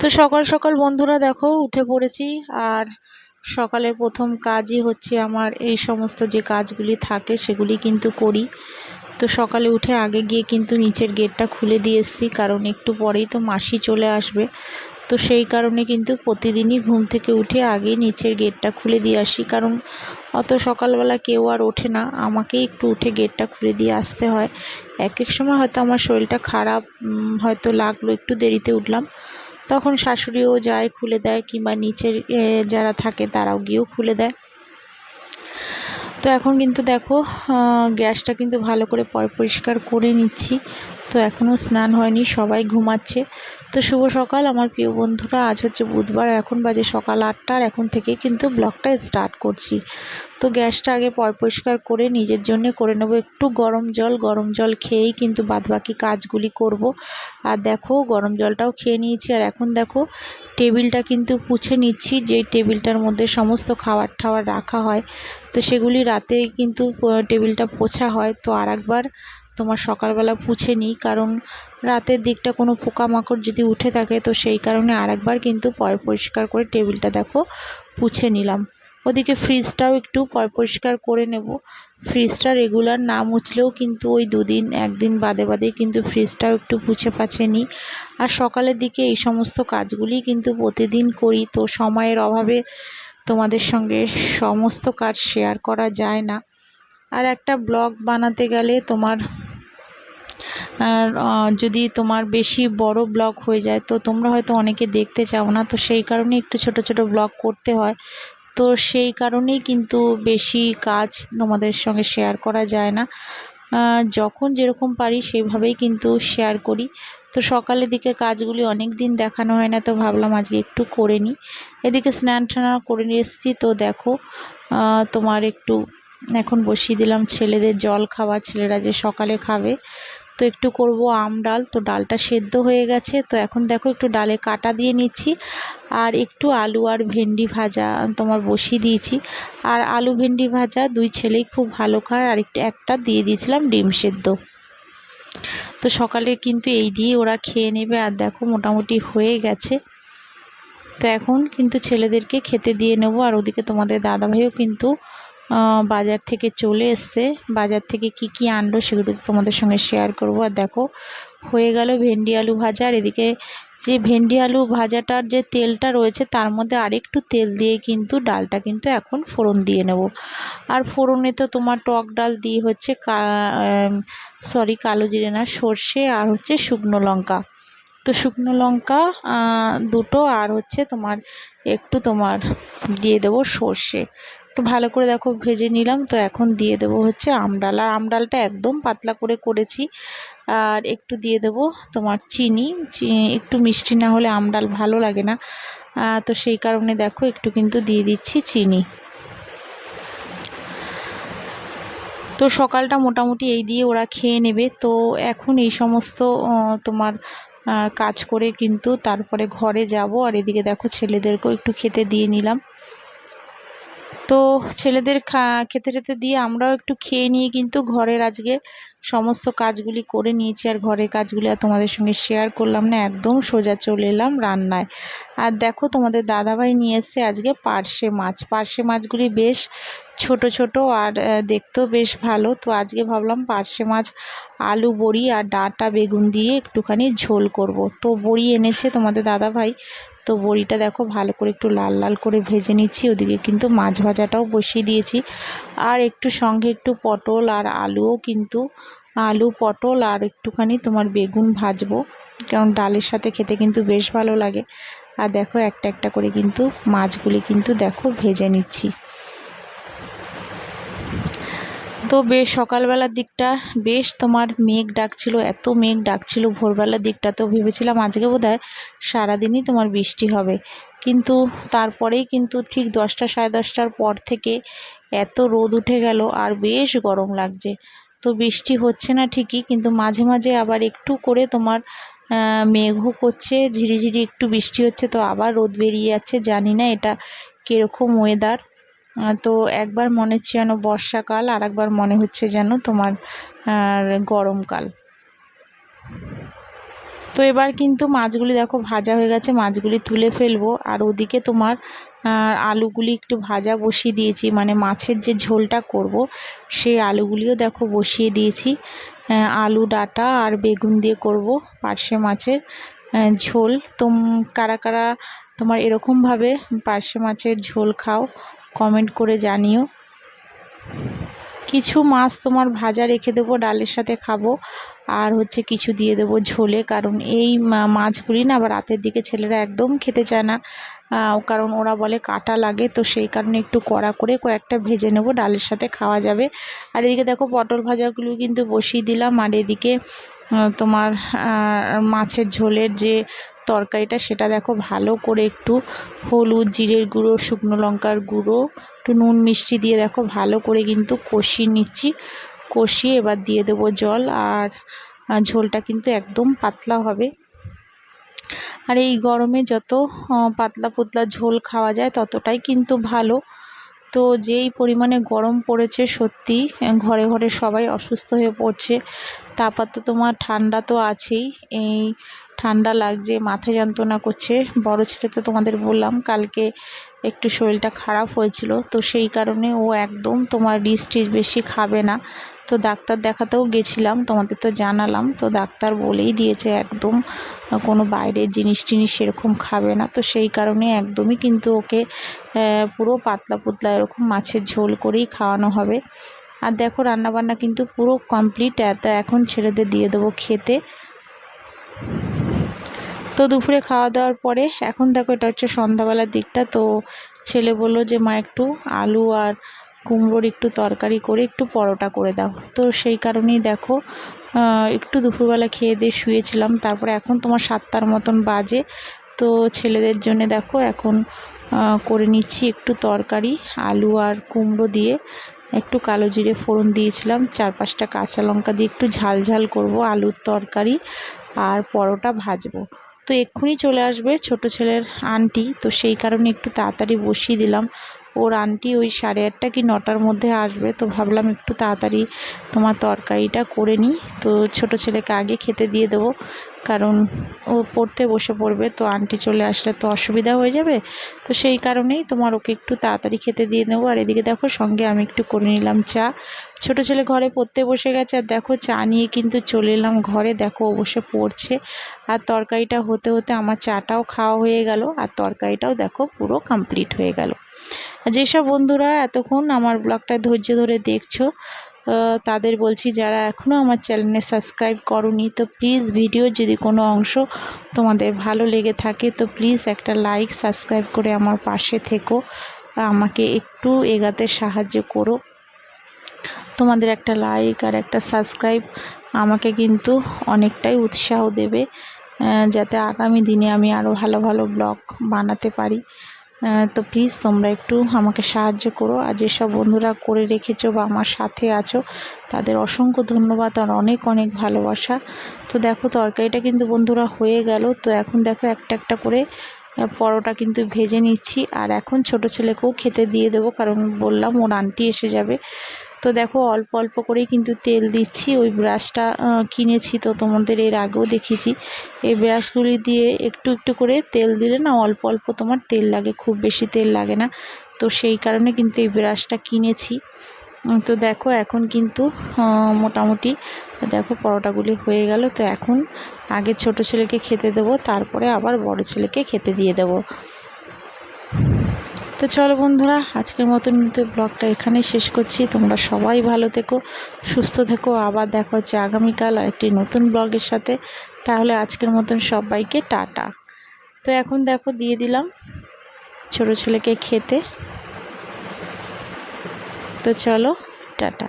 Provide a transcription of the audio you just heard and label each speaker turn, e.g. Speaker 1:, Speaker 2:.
Speaker 1: তো সকাল সকাল বন্ধুরা দেখো উঠে পড়েছি। আর সকালের প্রথম কাজই হচ্ছে আমার এই সমস্ত যে কাজগুলি থাকে সেগুলি কিন্তু করি। তো সকালে উঠে আগে গিয়ে কিন্তু নিচের গেটটা খুলে দিয়ে এসেছি, কারণ একটু পরেই তো মাসি চলে আসবে। তো সেই কারণে কিন্তু প্রতিদিনই ঘুম থেকে উঠে আগে নিচের গেটটা খুলে দিয়ে আসি, কারণ অত সকালবেলা কেউ আর ওঠে না, আমাকেই একটু উঠে গেটটা খুলে দিয়ে আসতে হয়। এক এক সময় হয়তো আমার শরীরটা খারাপ হয়তো লাগলো, একটু দেরিতে উঠলাম, তখন শাশুড়িও যায় খুলে দেয়, কিংবা নিচের যারা থাকে তারাও গিয়েও খুলে দেয়। তো এখন কিন্তু দেখো গ্যাসটা কিন্তু ভালো করে পরিষ্কার করে নিচ্ছি। তো এখনও স্নান হয়নি, সবাই ঘুমাচ্ছে। তো শুভ সকাল আমার প্রিয় বন্ধুরা, আজ হচ্ছে বুধবার, এখন বাজে সকাল 8টা, আর এখন থেকে কিন্তু ব্লগটা স্টার্ট করছি। তো গ্যাসটা আগে পরিষ্কার করে নিজের জন্য করে নেবো একটু গরম জল খেয়েই কিন্তু বাদবাকি কাজগুলি করব। আর দেখো গরম জলটাও খেয়ে নিয়েছি, আর এখন দেখো টেবিলটা কিন্তু পুছে নিচ্ছি, যে টেবিলটার মধ্যে সমস্ত খাবার টাবার রাখা হয়। তো সেগুলি রাতে কিন্তু টেবিলটা পোছা হয়। তো আর একবার তোমার সকালবেলা পুছে নিই, কারণ রাতের দিকটা কোনো পোকামাকড় যদি উঠে থাকে, তো সেই কারণে আর একবার কিন্তু পরিষ্কার করে টেবিলটা দেখো পুছে নিলাম। ওদিকে ফ্রিজটাও একটু পরিষ্কার করে নেব। ফ্রিজটা রেগুলার না মুছলেও কিন্তু ওই দুদিন একদিন বাদে বাদে কিন্তু ফ্রিজটাও একটু পুছে পাছে নিই। আর সকালের দিকে এই সমস্ত কাজগুলি কিন্তু প্রতিদিন করি, তো সময়ের অভাবে তোমাদের সঙ্গে সমস্ত কাজ শেয়ার করা যায় না। আর একটা ব্লগ বানাতে গেলে তোমার যদি তোমার বেশি বড় ব্লগ হয়ে যায়, তো তোমরা হয়তো অনেকে দেখতে চাও না, তো সেই কারণে একটু ছোট ছোট ব্লগ করতে হয়। তো সেই কারণেই কিন্তু বেশি কাজ তোমাদের সঙ্গে শেয়ার করা যায় না। যখন যেরকম পারি সেইভাবেই কিন্তু শেয়ার করি। তো সকালের দিকের কাজগুলি অনেক দিন দেখানো হয় না, তো ভাবলাম আজকে একটু করে নিই। এদিকে স্নান টান করে নিয়ে এসেছি। তো দেখো তোমার একটু এখন বসিয়ে দিলাম ছেলেদের জল খাওয়া, ছেলেরা যে সকালে খাবে। তো একটু করব আম ডাল, তো ডালটা সেদ্ধ হয়ে গেছে। তো এখন দেখো একটু ডালে কাটা দিয়ে নিচ্ছি, আর একটু আলু আর ভেন্ডি ভাজা তোমার বসিয়ে দিয়েছি। আর আলু ভেন্ডি ভাজা দুই ছেলেই খুব ভালো খায়, আর একটা দিয়ে দিয়েছিলাম ডিম সেদ্ধ। তো সকালে কিন্তু এই দিয়ে ওরা খেয়ে নেবে। আর দেখো মোটামুটি হয়ে গেছে। তো এখন কিন্তু ছেলেদেরকে খেতে দিয়ে নেব। আর ওদিকে তোমাদের দাদাভাইও কিন্তু বাজার থেকে চলে এসছে। বাজার থেকে কি কি আনলো সেগুলো তোমাদের সঙ্গে শেয়ার করব। আর দেখো হয়ে গেল ভেন্ডি আলু ভাজা। আর এদিকে যে ভেন্ডি আলু ভাজাটার যে তেলটা রয়েছে তার মধ্যে আরেকটু তেল দিয়ে কিন্তু ডালটা কিন্তু এখন ফোড়ন দিয়ে নেব। আর ফোড়নে তো তোমার টক ডাল দিয়ে হচ্ছে কালো জিরে না, সর্ষে আর হচ্ছে শুকনো লঙ্কা। তো শুকনো লঙ্কা দুটো, আর হচ্ছে তোমার একটু তোমার দিয়ে দেবো সর্ষে। একটু ভালো করে দেখো ভেজে নিলাম। তো এখন দিয়ে দেবো হচ্ছে আমডাল, আর আমডালটা একদম পাতলা করে করেছি। আর একটু দিয়ে দেবো তোমার চিনি, একটু মিষ্টি না হলে আমডাল ভালো লাগে না। তো সেই কারণে দেখো একটু কিন্তু দিয়ে দিচ্ছি চিনি। তো সকালটা মোটামুটি এই দিয়ে ওরা খেয়ে নেবে। তো এখন এই সমস্ত তোমার কাজ করে কিন্তু তারপরে ঘরে যাব। আর এদিকে দেখো ছেলেদেরকেও একটু খেতে দিয়ে নিলাম। তো ছেলেদের খেতে খেতে দিয়ে আমরাও একটু খেয়ে নিয়ে কিন্তু ঘরের আজকে সমস্ত কাজগুলি করে নিয়েছি। আর ঘরের কাজগুলি আর তোমাদের সঙ্গে শেয়ার করলাম না, একদম সোজা চলে এলাম রান্নায়। আর দেখো তোমাদের দাদাভাই নিয়ে এসছে আজকে পার্শে মাছ। পার্শে মাছগুলি বেশ ছোট ছোট, আর দেখতেও বেশ ভালো। তো আজকে ভাবলাম পার্শে মাছ আলু বড়ি আর ডাঁটা বেগুন দিয়ে একটুখানি ঝোল করব। তো বড়ি এনেছে তোমাদের দাদাভাই। তো বড়িটা দেখো ভালো করে একটু লাল লাল করে ভেজে নিচ্ছি। ওদিকে কিন্তু মাছ ভাজাটাও বসিয়ে দিয়েছি। আর একটু সঙ্গে একটু পটল আর আলুও কিন্তু আলু পটল আর একটুখানি তোমার বেগুন ভাজবো, কারণ ডালের সাথে খেতে কিন্তু বেশ ভালো লাগে। আর দেখো একটা একটা করে কিন্তু মাছগুলি কিন্তু দেখো ভেজে নিচ্ছি। তো বেশ সকালবেলার দিকটা বেশ তোমার মেঘ ডাকছিল, এত মেঘ ডাকছিল ভোরবেলার দিকটা। তো ভেবেছিলাম আজকে বোধহয় সারাদিনই তোমার বৃষ্টি হবে, কিন্তু তারপরেই কিন্তু ঠিক 10টা সাড়ে 10টার পর থেকে এত রোদ উঠে গেল, আর বেশ গরম লাগছে। তো বৃষ্টি হচ্ছে না ঠিকই, কিন্তু মাঝে মাঝে আবার একটু করে তোমার মেঘও করছে, ঝিরিঝিরি একটু বৃষ্টি হচ্ছে, তো আবার রোদ বেরিয়ে যাচ্ছে। জানি না এটা কীরকম ওয়েদার। তো একবার মনে হচ্ছে যেন বর্ষাকাল, আর একবার মনে হচ্ছে যেন তোমার গরমকাল। তো এবার কিন্তু মাছগুলি দেখো ভাজা হয়ে গেছে, মাছগুলি তুলে ফেলবো। আর ওদিকে তোমার আলুগুলি একটু ভাজা বসিয়ে দিয়েছি, মানে মাছের যে ঝোলটা করব সেই আলুগুলিও দেখো বসিয়ে দিয়েছি। আলু ডাঁটা আর বেগুন দিয়ে করব পার্শে মাছের ঝোল। কারা কারা তোমার এরকমভাবে পার্শে মাছের ঝোল খাও কমেন্ট করে জানিও। কিছু মাছ তোমার ভাজা রেখে দেবো, ডালের সাথে খাবো, আর হচ্ছে কিছু দিয়ে দেবো ঝোলে। কারণ এই মাছগুলি না আবার রাতের দিকে ছেলেরা একদম খেতে চায় না, কারণ ওরা বলে কাঁটা লাগে। তো সেই কারণে একটু কড়া করে কয়েকটা ভেজে নেব, ডালের সাথে খাওয়া যাবে। আর এদিকে দেখো পটল ভাজাগুলো কিন্তু বসিয়ে দিলাম। আর এদিকে তোমার মাছের ঝোলের যে তরকারিটা সেটা দেখো ভালো করে একটু হলুদ, জিরের গুঁড়ো, শুকনো লঙ্কার গুঁড়ো, একটু নুন মিষ্টি দিয়ে দেখো ভালো করে কিন্তু কষিয়ে নিচ্ছি। কষিয়ে এবার দিয়ে দেবো জল। আর ঝোলটা কিন্তু একদম পাতলা হবে। আর এই গরমে যত পাতলা পুতলা ঝোল খাওয়া যায় ততটাই কিন্তু ভালো। তো যেই পরিমাণে গরম পড়েছে সত্যি ঘরে ঘরে সবাই অসুস্থ হয়ে পড়ছে। তারপর তো তোমার ঠান্ডা তো আছেই, এই ঠান্ডা লাগছে, মাথা যন্ত্রণা করছে। বড় ছেলে তো তোমাদের বললাম কালকে একটু শরীরটা খারাপ হয়েছিল, তো সেই কারণে ও একদম তোমার রিচ টিচ বেশি খাবে না। তো ডাক্তার দেখাতেও গেছিলাম, তোমাদের তো জানালাম। তো ডাক্তার বলেই দিয়েছে একদম কোনো বাইরের জিনিস টিনিস সেরকম খাবে না। তো সেই কারণে একদমই কিন্তু ওকে পুরো পাতলা পুতলা এরকম মাছের ঝোল করেই খাওয়ানো হবে। আর দেখো রান্নাবান্না কিন্তু পুরো কমপ্লিট। এখন ছেলেদের দিয়ে দেবো খেতে। তো দুপুরে খাওয়া দাওয়ার পরে এখন দেখো এটা হচ্ছে সন্ধ্যাবেলার দিকটা। তো ছেলে বললো যে মা একটু আলু আর কুমড়োর একটু তরকারি করে একটু পরোটা করে দাও। তো সেই কারণেই দেখো একটু দুপুরবেলা খেয়ে দিয়ে শুয়েছিলাম। তারপরে এখন তোমার 7টার মতন বাজে। তো ছেলেদের জন্য দেখো এখন করে নিচ্ছি একটু তরকারি, আলু আর কুমড়ো দিয়ে একটু কালো জিরে ফোড়ন দিয়েছিলাম, 4-5টা কাঁচা লঙ্কা দিয়ে একটু ঝাল ঝাল করব আলুর তরকারি। আর পরোটা ভাজবো। তো এক্ষুনি চলে আসবে ছোট ছেলের আন্টি, তো সেই কারণে একটু তাড়াতাড়ি বসিয়ে দিলাম। ওর আন্টি ওই 8:30 কি 9টার মধ্যে আসবে। তো ভাবলাম একটু তাড়াতাড়ি তোমার তরকারিটা করে নিই। তো ছোট ছেলেকে আগে খেতে দিয়ে দেবো, কারণ ও পড়তে বসে পড়বে। তো আন্টি চলে আসলে তো অসুবিধা হয়ে যাবে। তো সেই কারণেই তোমার ওকে একটু তাড়াতাড়ি খেতে দিয়ে নেবো। আর এদিকে দেখো সঙ্গে আমি একটু করে নিলাম চা। ছোট ছেলে ঘরে পড়তে বসে গেছে, আর দেখো চা নিয়ে কিন্তু চলে এলাম ঘরে। দেখো ও বসে পড়ছে, আর তরকারিটা হতে হতে আমার চাটাও খাওয়া হয়ে গেল, আর তরকারিটাও দেখো পুরো কমপ্লিট হয়ে গেল। যেসব বন্ধুরা এতক্ষণ আমার ব্লগটা ধৈর্য ধরে দেখছো, তাদের বলছি যারা এখনও আমার চ্যানেলে সাবস্ক্রাইব করোনি, তো প্লিজ ভিডিওর যদি কোনো অংশ তোমাদের ভালো লেগে থাকে তো প্লিজ একটা লাইক সাবস্ক্রাইব করে আমার পাশে থেকো, আমাকে একটু এগাতে সাহায্য করো। তোমাদের একটা লাইক আর একটা সাবস্ক্রাইব আমাকে কিন্তু অনেকটাই উৎসাহ দেবে, যাতে আগামী দিনে আমি আরও ভালো ভালো ব্লগ বানাতে পারি। তো প্লিজ তোমরা একটু আমাকে সাহায্য করো। আর যেসব বন্ধুরা করে রেখেছো বা আমার সাথে আছো তাদের অসংখ্য ধন্যবাদ আর অনেক অনেক ভালোবাসা। তো দেখো তরকারিটা কিন্তু বন্ধুরা হয়ে গেল। তো এখন দেখো একটা একটা করে পরোটা কিন্তু ভেজে নিচ্ছি। আর এখন ছোট ছেলেকেও খেতে দিয়ে দেবো, কারণ বললাম ওর আন্টি এসে যাবে। তো দেখো অল্প অল্প করেই কিন্তু তেল দিচ্ছি। ওই ব্রাশটা কিনেছি, তো তোমাদের এর আগেও দেখেছি। এই ব্রাশগুলি দিয়ে একটু একটু করে তেল দিলে না অল্প অল্প তোমার তেল লাগে, খুব বেশি তেল লাগে না। তো সেই কারণে কিন্তু এই ব্রাশটা কিনেছি। তো দেখো এখন কিন্তু মোটামুটি দেখো পরোটাগুলি হয়ে গেল। তো এখন আগে ছোট ছেলেকে খেতে দেবো, তারপরে আবার বড় ছেলেকে খেতে দিয়ে দেবো। তো চলো বন্ধুরা, আজকের মতন কিন্তু ব্লগটা এখানেই শেষ করছি। তোমরা সবাই ভালো থেকো, সুস্থ থেকো। আবার দেখা হচ্ছে আগামীকাল আরেকটি নতুন ব্লগের সাথে। তাহলে আজকের মতন সবাইকে টাটা। তো এখন দেখো দিয়ে দিলাম ছোট ছেলেকে খেতে। তো চলো টাটা।